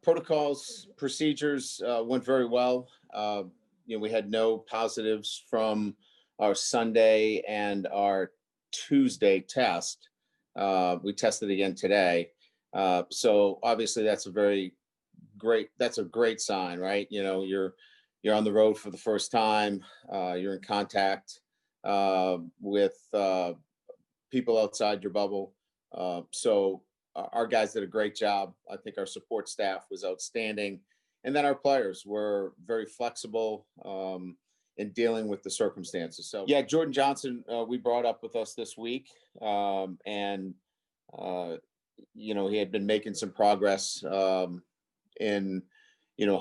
Protocols, procedures went very well. We had no positives from our Sunday and our Tuesday test. We tested again today. So obviously that's a great sign, right? You're on the road for the first time. You're in contact with people outside your bubble. So our guys did a great job. I think our support staff was outstanding. And then our players were very flexible in dealing with the circumstances. So, yeah, Jordan Johnson, we brought up with us this week. And, he had been making some progress in,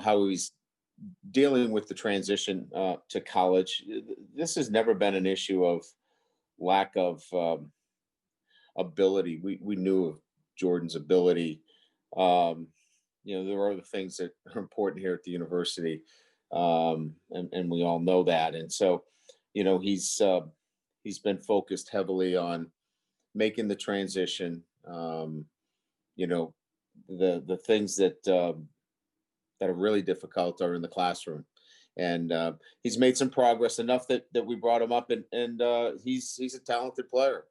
how he's dealing with the transition to college. This has never been an issue of lack of ability. We knew of Jordan's ability. There are other things that are important here at the university, and we all know that. And so, he's been focused heavily on making the transition. The things that are really difficult are in the classroom, and he's made some progress enough that we brought him up, and he's a talented player.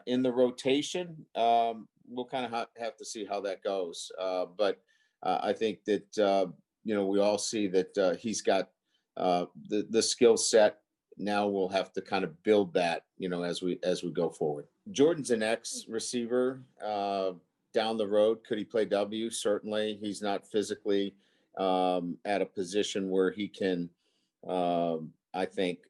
In the rotation, we'll kind of have to see how that goes. But I think that we all see that he's got the skill set. Now we'll have to kind of build that, as we go forward. Jordan's an X receiver. Down the road, could he play W? Certainly. He's not physically at a position where he can, I think,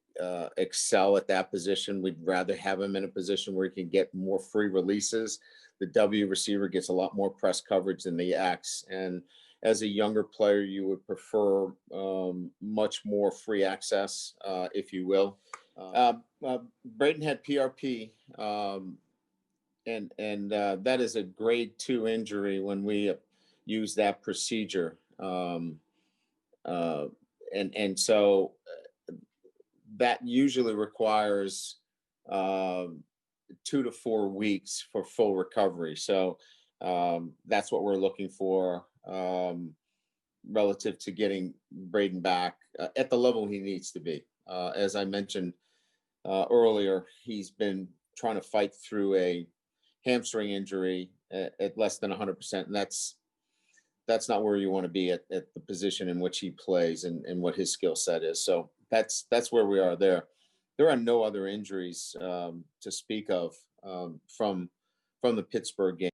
excel at that position. We'd rather have him in a position where he can get more free releases. The W receiver gets a lot more press coverage than the X. And as a younger player, you would prefer much more free access, if you will. Braden had PRP. And that is a grade 2 injury when we use that procedure. And so that usually requires 2 to 4 weeks for full recovery. So that's what we're looking for relative to getting Braden back at the level he needs to be. As I mentioned earlier, he's been trying to fight through a hamstring injury at less than 100%, and that's not where you want to be at the position in which he plays and what his skill set is. So that's where we are there. There are no other injuries to speak of from the Pittsburgh game.